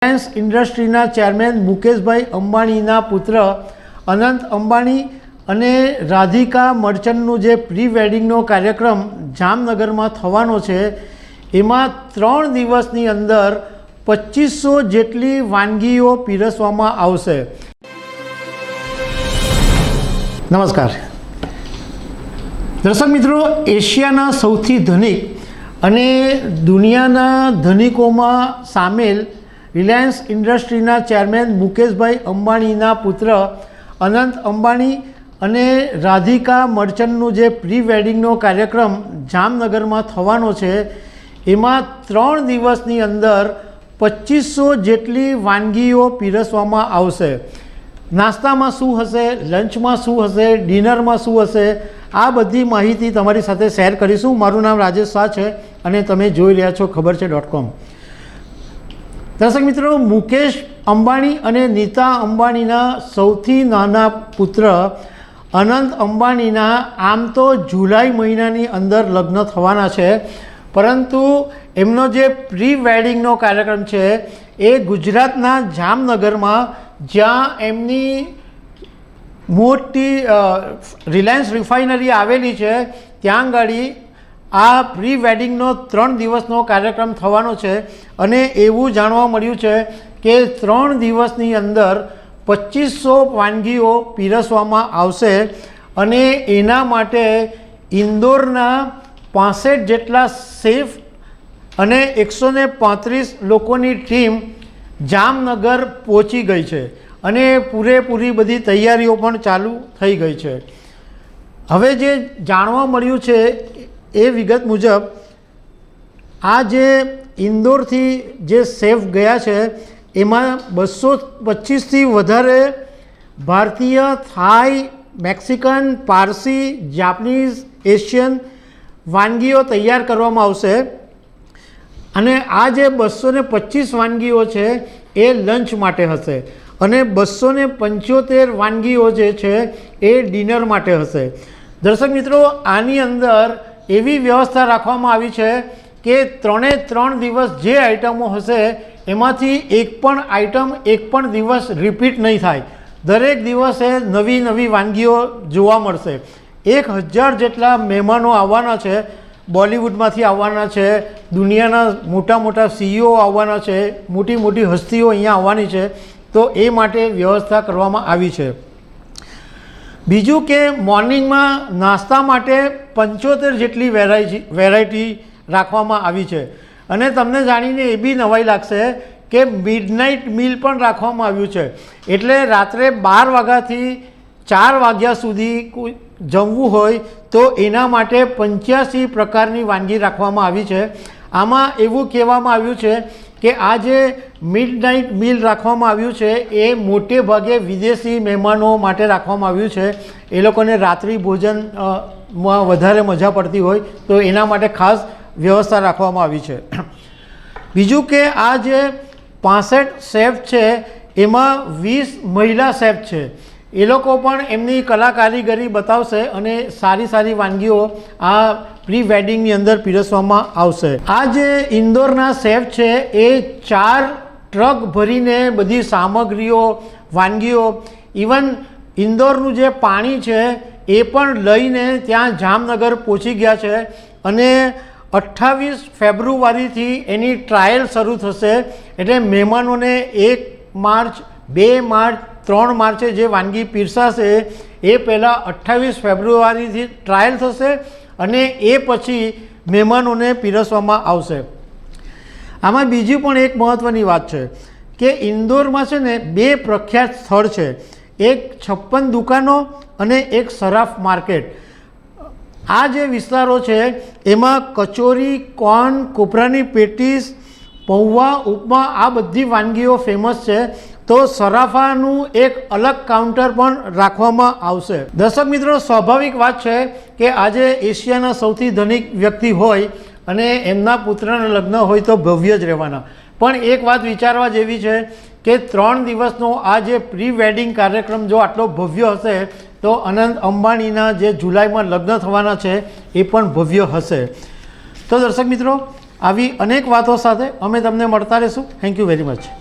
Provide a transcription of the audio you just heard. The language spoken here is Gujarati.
રિલાયન્સ ઇન્ડસ્ટ્રીના ચેરમેન મુકેશભાઈ અંબાણીના પુત્ર અનંત અંબાણી અને રાધિકા મર્ચન્ટનું જે પ્રી વેડિંગનો કાર્યક્રમ જામનગરમાં થવાનો છે એમાં 3 દિવસની અંદર 2500 જેટલી વાનગીઓ પીરસવામાં આવશે। નમસ્કાર દર્શક મિત્રો, એશિયાના સૌથી ધનિક અને દુનિયાના ધનિકોમાં સામેલ રિલાયન્સ ઇન્ડસ્ટ્રીના ચેરમેન મુકેશભાઈ અંબાણીના પુત્ર અનંત અંબાણી અને રાધિકા મર્ચન્ટનું જે પ્રી વેડિંગનો કાર્યક્રમ જામનગરમાં થવાનો છે એમાં 3 દિવસની અંદર 2500 જેટલી વાનગીઓ પીરસવામાં આવશે। નાસ્તામાં શું હશે, લંચમાં શું હશે, ડિનરમાં શું હશે, આ બધી માહિતી તમારી સાથે શેર કરીશું। મારું નામ રાજેશ શાહ છે અને તમે જોઈ રહ્યા છો ખબર છે.com। દર્શક મિત્રો, મુકેશ અંબાણી અને નીતા અંબાણીના સૌથી નાના પુત્ર અનંત અંબાણીના આમ તો જુલાઈ મહિનાની અંદર લગ્ન થવાના છે, પરંતુ એમનો જે પ્રી વેડિંગનો કાર્યક્રમ છે એ ગુજરાતના જામનગરમાં, જ્યાં એમની મોટી રિલાયન્સ રિફાઇનરી આવેલી છે, ત્યાં આગળ આ પ્રી વેડિંગનો 3 દિવસનો કાર્યક્રમ થવાનો છે। અને એવું જાણવા મળ્યું છે કે 3 દિવસની અંદર 2500 વાનગીઓ પીરસવામાં આવશે અને એના માટે ઇન્દોરના 65 જેટલા શેફ અને 135 લોકોની ટીમ જામનગર પહોંચી ગઈ છે અને પૂરેપૂરી બધી તૈયારીઓ પણ ચાલુ થઈ ગઈ છે। હવે જે જાણવા મળ્યું છે એ વિગત મુજબ આ જે ઇન્દોરથી જે શેફ ગયા છે એમાં 225થી વધારે ભારતીય, થાઈ, મેક્સિકન, પારસી, જાપાનીઝ, એશિયન વાનગીઓ તૈયાર કરવામાં આવશે અને આ જે 225 વાનગીઓ છે એ લંચ માટે હશે અને 275 વાનગીઓ જે છે એ ડિનર માટે હશે। દર્શક મિત્રો, આની અંદર એવી વ્યવસ્થા રાખવામાં આવી છે કે 3 દિવસ જે આઇટમો હશે એમાંથી એક પણ દિવસ રિપીટ નહીં થાય। દરેક દિવસે નવી નવી વાનગીઓ જોવા મળશે। 1000 જેટલા મહેમાનો આવવાના છે, બોલિવૂડમાંથી આવવાના છે, દુનિયાના મોટા મોટા CEO આવવાના છે, મોટી મોટી હસ્તીઓ અહીંયા આવવાની છે, તો એ માટે વ્યવસ્થા કરવામાં આવી છે। બીજું કે મોર્નિંગમાં નાસ્તા માટે 75 જેટલી વેરાયટી રાખવામાં આવી છે અને તમને જાણીને એ બી નવાઈ લાગશે કે મિડનાઇટ મીલ પણ રાખવામાં આવ્યું છે, એટલે રાત્રે 12 વાગ્યાથી 4 વાગ્યા સુધી જમવું હોય તો એના માટે 85 પ્રકારની વાનગી રાખવામાં આવી છે। આમાં એવું કહેવામાં આવ્યું છે કે આ જે મિડનાઇટ મિલ રાખવામાં આવ્યું છે એ મોટે ભાગે વિદેશી મહેમાનો માટે રાખવામાં આવ્યું છે। એ લોકોને રાત્રિ ભોજનમાં વધારે મજા પડતી હોય તો એના માટે ખાસ વ્યવસ્થા રાખવામાં આવી છે। બીજું કે આ જે 65 શેફ છે એમાં 20 મહિલા શેફ છે, એ લોકો પણ એમની કલા કારીગરી બતાવશે અને સારી વાનગીઓ આ પ્રી વેડિંગની અંદર પીરસવામાં આવશે। આ જે ઇન્દોરના શેફ છે એ 4 ટ્રક ભરીને બધી સામગ્રીઓ, વાનગીઓ, ઇવન ઇન્દોરનું જે પાણી છે એ પણ લઈને ત્યાં જામનગર પહોંચી ગયા છે અને 28 ફેબ્રુઆરીથી એની ટ્રાયલ શરૂ થશે। એટલે મહેમાનોને 1 માર્ચ, 2 માર્ચ, 3 માર્ચે જે વાનગી પીરસાશે એ પહેલાં 28 ફેબ્રુઆરીથી ટ્રાયલ થશે અને એ પછી મહેમાનોને પીરસવામાં આવશે। આમાં બીજી પણ એક મહત્ત્વની વાત છે કે ઇન્દોરમાં છે ને 2 પ્રખ્યાત સ્થળ છે, એક 56 દુકાનો અને એક સરાફ માર્કેટ। આ જે વિસ્તારો છે એમાં કચોરી, કોર્ન, કોપરાની પેટીસ, પૌવા, ઉપમા આ બધી વાનગીઓ ફેમસ છે, તો સરાફાનું એક અલગ કાઉન્ટર પણ રાખવામાં આવશે। દર્શક મિત્રો, સ્વાભાવિક વાત છે કે આજે એશિયાના સૌથી ધનિક વ્યક્તિ હોય અને એમના પુત્રના લગ્ન હોય તો ભવ્ય જ રહેવાના, પણ એક વાત વિચારવા જેવી છે કે 3 દિવસનો આ જે પ્રી વેડિંગ કાર્યક્રમ જો આટલો ભવ્ય હશે તો અનંત અંબાણીના જે જુલાઈમાં લગ્ન થવાના છે એ પણ ભવ્ય હશે। તો દર્શક મિત્રો, આવી અનેક વાતો સાથે અમે તમને મળતા રહીશું। Thank you very much.